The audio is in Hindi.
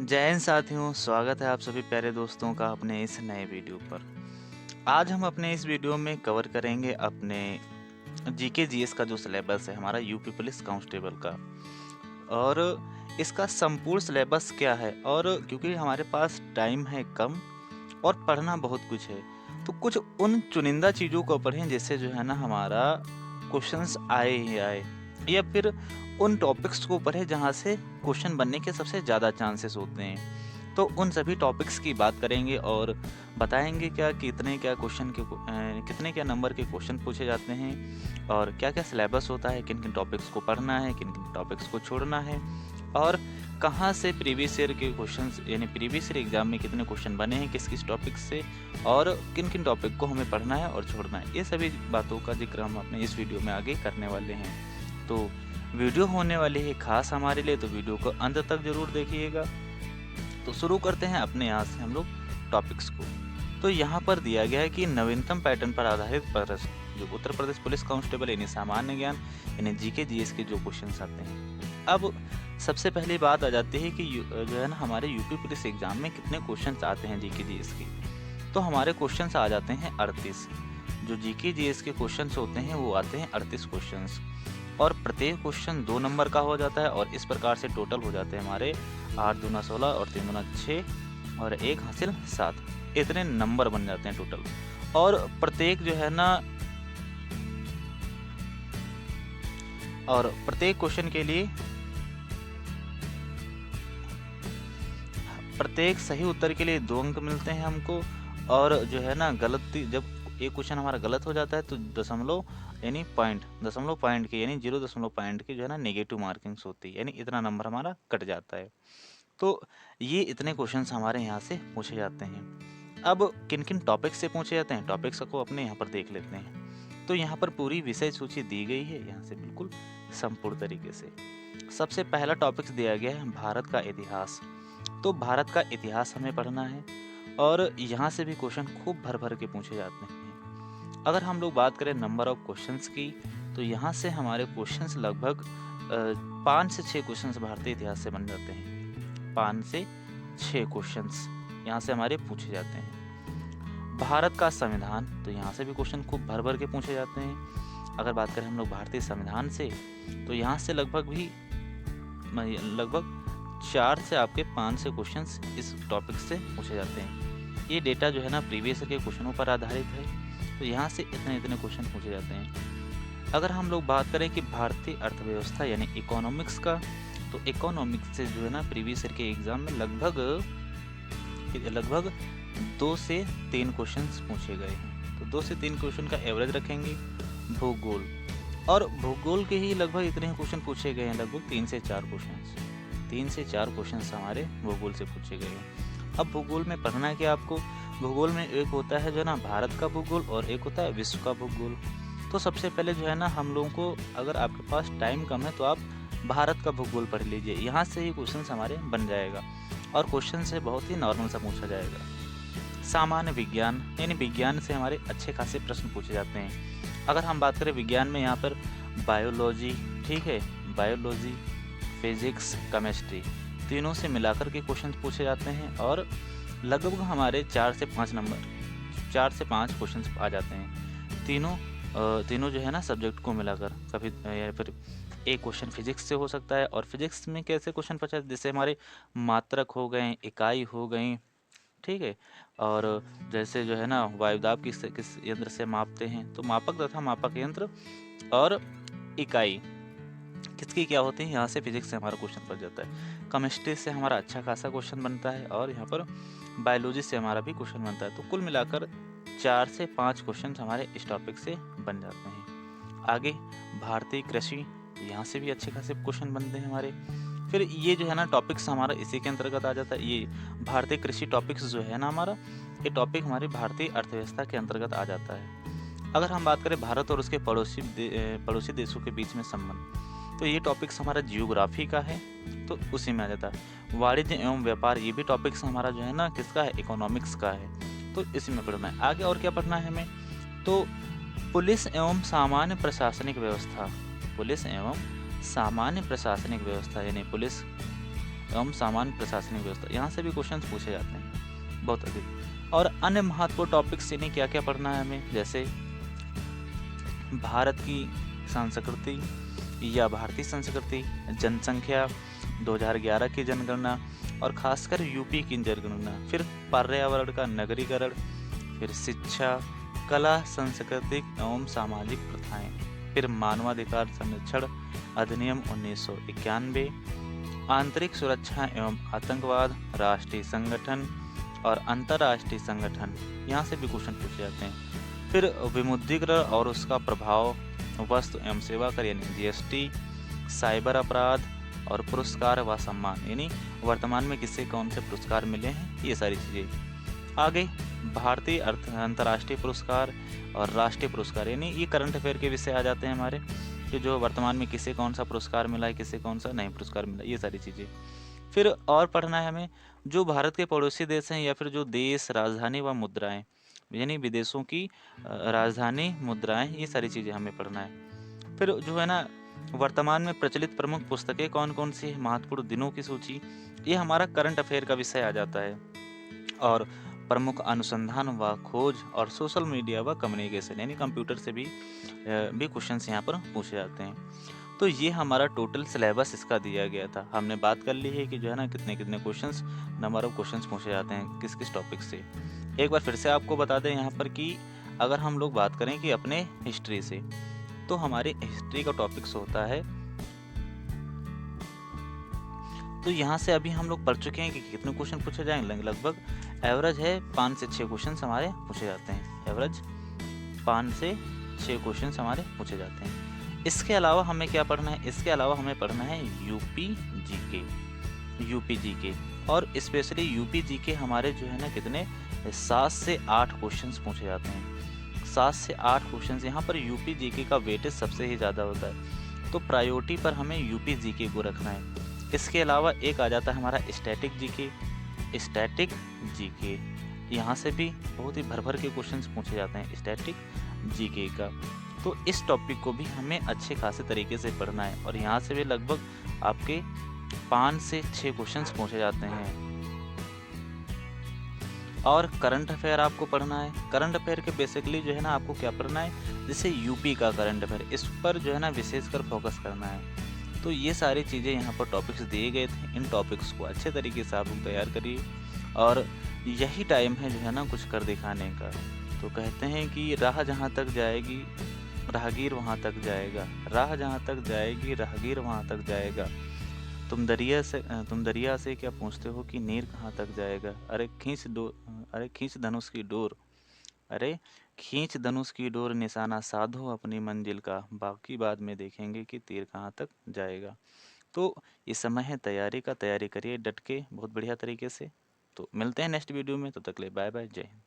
जय हिंद साथियों, स्वागत है आप सभी प्यारे दोस्तों का अपने इस नए वीडियो पर। आज हम अपने इस वीडियो में कवर करेंगे अपने जीके जीएस का जो सिलेबस है हमारा यूपी पुलिस कांस्टेबल का। और इसका संपूर्ण सिलेबस क्या है, और क्योंकि हमारे पास टाइम है कम और पढ़ना बहुत कुछ है, तो कुछ उन चुनिंदा चीज़ों को पढ़ें जिससे जो है ना हमारा क्वेश्चंस आए ही आए, या फिर उन टॉपिक्स को पढ़ें जहाँ से क्वेश्चन बनने के सबसे ज़्यादा चांसेस होते हैं। तो उन सभी टॉपिक्स की बात करेंगे और बताएंगे कितने क्या कितने क्या नंबर के क्वेश्चन पूछे जाते हैं, और क्या क्या सिलेबस होता है, किन किन टॉपिक्स को पढ़ना है, किन किन टॉपिक्स को छोड़ना है, और कहाँ से प्रीवियस ईयर के क्वेश्चंस यानी प्रीवियस ईयर एग्जाम में कितने क्वेश्चन बने हैं किस किस टॉपिक से, और किन किन टॉपिक को हमें पढ़ना है और छोड़ना है। ये सभी बातों का जिक्र हम अपने इस वीडियो में आगे करने वाले हैं। तो वीडियो होने वाली है खास हमारे लिए, तो वीडियो को अंत तक जरूर देखिएगा। तो शुरू करते हैं अपने यहाँ से हम लोग टॉपिक्स को। तो यहाँ पर दिया गया है कि नवीनतम पैटर्न पर आधारित प्रश्न जो उत्तर प्रदेश पुलिस कांस्टेबल यानी सामान्य ज्ञान यानी जीके जीएस के जो क्वेश्चंस आते हैं। अब सबसे पहली बात आ जाती है कि जो है ना हमारे यूपी पुलिस एग्जाम में कितने क्वेश्चंस आते हैं जीके जीएस के। तो हमारे क्वेश्चंस आ जाते हैं 38। जो जीके जीएस के क्वेश्चंस होते हैं वो आते हैं 38 क्वेश्चंस, और प्रत्येक क्वेश्चन 2 नंबर का हो जाता है, और इस प्रकार से टोटल हो जाते हैं हमारे 8 दूना 16 और 3 दूना 6 और 1 हासिल 7। इतने नंबर बन जाते हैं टोटल। और प्रत्येक क्वेश्चन के लिए प्रत्येक सही उत्तर के लिए 2 अंक मिलते हैं हमको। और जो है ना गलती जब एक क्वेश्चन हमारा गलत हो जाता है तो दशमलव पॉइंट के यानी 0 पॉइंट की जो है ना नेगेटिव मार्किंग्स होती है, यानी इतना नंबर हमारा कट जाता है। तो ये इतने क्वेश्चंस हमारे यहाँ से पूछे जाते हैं। अब किन किन टॉपिक्स से पूछे जाते हैं, टॉपिक्स को अपने यहाँ पर देख लेते हैं। तो यहाँ पर पूरी विषय सूची दी गई है यहाँ से बिल्कुल संपूर्ण तरीके से। सबसे पहला टॉपिक्स दिया गया है भारत का इतिहास। तो भारत का इतिहास हमें पढ़ना है, और यहाँ से भी क्वेश्चन खूब भर भर के पूछे जाते हैं। अगर हम लोग बात करें नंबर ऑफ क्वेश्चंस की, तो यहाँ से हमारे क्वेश्चंस लगभग 5 से 6 क्वेश्चंस भारतीय इतिहास से बन जाते हैं। 5 से 6 क्वेश्चंस यहाँ से हमारे पूछे जाते हैं। भारत का संविधान, तो यहाँ से भी क्वेश्चन खूब भर भर के पूछे जाते हैं। अगर बात करें हम लोग भारतीय संविधान से, तो यहाँ से लगभग 4 से आपके 5 से क्वेश्चंस इस टॉपिक से पूछे जाते हैं। ये डेटा जो है ना प्रीवियस के क्वेश्चनों पर आधारित है, तो यहाँ से इतने इतने क्वेश्चन पूछे जाते हैं। अगर हम लोग बात करें कि भारतीय अर्थव्यवस्था यानी इकोनॉमिक्स का, तो इकोनॉमिक्स से जो है ना प्रीवियस ईयर के एग्जाम में लगभग 2 से 3 क्वेश्चंस पूछे गए हैं। तो 2 से 3 क्वेश्चन का एवरेज रखेंगे। भूगोल, और भूगोल के ही लगभग इतने क्वेश्चन पूछे गए हैं, लगभग 3 से 4 क्वेश्चंस हमारे भूगोल से पूछे गए हैं। अब भूगोल में पढ़ना है क्या आपको? भूगोल में एक होता है जो ना भारत का भूगोल और एक होता है विश्व का भूगोल। तो सबसे पहले जो है ना हम लोगों को, अगर आपके पास टाइम कम है तो आप भारत का भूगोल पढ़ लीजिए, यहाँ से ही क्वेश्चन हमारे बन जाएगा, और क्वेश्चन से बहुत ही नॉर्मल सा पूछा जाएगा। सामान्य विज्ञान यानी विज्ञान से हमारे अच्छे खासे प्रश्न पूछे जाते हैं। अगर हम बात करें विज्ञान में, यहाँ पर बायोलॉजी, ठीक है, बायोलॉजी, फिजिक्स, केमिस्ट्री तीनों से मिलाकर के क्वेश्चन पूछे जाते हैं, और लगभग हमारे 4 से 5 क्वेश्चन आ जाते हैं। तीनों जो है ना सब्जेक्ट को मिलाकर, कभी या फिर एक क्वेश्चन फिजिक्स से हो सकता है। और फिजिक्स में कैसे क्वेश्चन पूछा, जैसे हमारे मात्रक हो गए, इकाई हो गई, ठीक है, और जैसे जो है ना वायुदाब किस यंत्र से मापते हैं, तो मापक तथा मापक यंत्र और इकाई किसकी क्या होती है, यहाँ से फिजिक्स से हमारा क्वेश्चन बन जाता है। केमिस्ट्री से हमारा अच्छा खासा क्वेश्चन बनता है, और यहाँ पर बायोलॉजी से हमारा भी क्वेश्चन बनता है। तो कुल मिलाकर 4 से 5 क्वेश्चन हमारे इस टॉपिक से बन जाते हैं। आगे भारतीय कृषि, यहाँ से भी अच्छे खासे क्वेश्चन बनते हैं हमारे। फिर ये जो है ना टॉपिक्स हमारा इसी के अंतर्गत आ जाता है। ये भारतीय कृषि टॉपिक्स जो है ना हमारा, ये टॉपिक हमारी भारतीय अर्थव्यवस्था के अंतर्गत आ जाता है। अगर हम बात करें भारत और उसके पड़ोसी देशों के बीच में संबंध, तो ये टॉपिक्स हमारा जियोग्राफी का है, तो उसी में आ जाता है। वाणिज्य एवं व्यापार, ये भी टॉपिक्स हमारा जो है ना किसका है, इकोनॉमिक्स का है, तो इसी में पढ़ना है। आगे और क्या पढ़ना है हमें, तो पुलिस एवं सामान्य प्रशासनिक व्यवस्था यानी पुलिस एवं सामान्य प्रशासनिक व्यवस्था, यहाँ से भी क्वेश्चन पूछे जाते हैं बहुत अधिक। और अन्य महत्वपूर्ण टॉपिक्स यानी क्या क्या पढ़ना है हमें, जैसे भारत की संस्कृति या भारतीय संस्कृति, जनसंख्या, 2011 की जनगणना और खासकर यूपी की जनगणना, फिर पर्यावरण का नगरीकरण, फिर शिक्षा, कला, सांस्कृतिक एवं सामाजिक प्रथाएं, फिर मानवाधिकार संरक्षण अधिनियम 1991, आंतरिक सुरक्षा एवं आतंकवाद, राष्ट्रीय संगठन और अंतर्राष्ट्रीय संगठन, यहाँ से भी क्वेश्चन पूछे जाते हैं। फिर विमुद्रीकरण और उसका प्रभाव, वस्तु एवं सेवा कर यानी जीएसटी, साइबर अपराध और पुरस्कार व सम्मान, यानी वर्तमान में किससे कौन से पुरस्कार मिले हैं, ये सारी चीज़ें। आगे भारतीय अंतर्राष्ट्रीय पुरस्कार और राष्ट्रीय पुरस्कार, यानी ये करंट अफेयर के विषय आ जाते हैं हमारे, कि जो वर्तमान में किसे कौन सा पुरस्कार मिला है, किसे कौन सा नहीं पुरस्कार मिला, ये सारी चीज़ें। फिर और पढ़ना है हमें जो भारत के पड़ोसी देश हैं या फिर जो देश, राजधानी व मुद्राएं, यानी विदेशों की राजधानी, मुद्राएं, ये सारी चीज़ें हमें पढ़ना है। फिर जो है ना वर्तमान में प्रचलित प्रमुख पुस्तकें कौन कौन सी, महत्वपूर्ण दिनों की सूची, ये हमारा करंट अफेयर का विषय आ जाता है। और प्रमुख अनुसंधान व खोज और सोशल मीडिया व कम्युनिकेशन, यानी कंप्यूटर से भी क्वेश्चंस यहाँ पर पूछे जाते हैं। तो ये हमारा टोटल सिलेबस इसका दिया गया था। हमने बात कर ली है कि जो है ना कितने कितने क्वेश्चंस, नंबर ऑफ क्वेश्चंस पूछे जाते हैं किस किस टॉपिक से। एक बार फिर से आपको बता दें यहाँ पर कि अगर हम लोग बात करें कि अपने हिस्ट्री से, तो हमारी हिस्ट्री का टॉपिक्स होता है, तो यहाँ से अभी हम लोग पढ़ चुके हैं कि कितने क्वेश्चन पूछे जाएंगे। लगभग एवरेज है 5 से 6 क्वेश्चन हमारे पूछे जाते हैं। एवरेज 5 से 6 क्वेश्चन हमारे पूछे जाते हैं। इसके अलावा हमें क्या पढ़ना है, इसके अलावा हमें पढ़ना है यूपी जीके और स्पेशली यूपी जीके हमारे जो है ना कितने 7 से 8 क्वेश्चंस पूछे जाते हैं। 7 से 8 क्वेश्चंस, यहाँ पर यूपी जीके का वेटेज सबसे ही ज़्यादा होता है, तो प्रायोरिटी पर हमें यूपी जीके को रखना है। इसके अलावा एक आ जाता है हमारा स्टैटिक जीके, यहाँ से भी बहुत ही भर भर के क्वेश्चंस पूछे जाते हैं स्टैटिक जीके का। तो इस टॉपिक को भी हमें अच्छे खासे तरीके से पढ़ना है और यहाँ से भी लगभग आपके 5 से 6 क्वेश्चंस पूछे जाते हैं। और करंट अफेयर आपको पढ़ना है। करंट अफेयर के बेसिकली जो है ना आपको क्या पढ़ना है, जैसे यूपी का करंट अफेयर, इस पर जो है ना विशेषकर फोकस करना है। तो ये सारी चीज़ें यहाँ पर टॉपिक्स दिए गए थे। इन टॉपिक्स को अच्छे तरीके से आप लोग तैयार करिए और यही टाइम है जो है ना कुछ कर दिखाने का। तो कहते हैं कि राह जहाँ तक जाएगी राहगीर वहाँ तक जाएगा, राह जहाँ तक जाएगी राहगीर वहाँ तक जाएगा। तुम दरिया से क्या पूछते हो कि नीर कहाँ तक जाएगा। अरे खींच धनुष की डोर, अरे खींच धनुष की डोर, निशाना साधो अपनी मंजिल का, बाकी बाद में देखेंगे कि तीर कहाँ तक जाएगा। तो ये समय है तैयारी का, तैयारी करिए डट के बहुत बढ़िया तरीके से। तो मिलते हैं नेक्स्ट वीडियो में, तब तक ले बाय बाय, जय हिंद।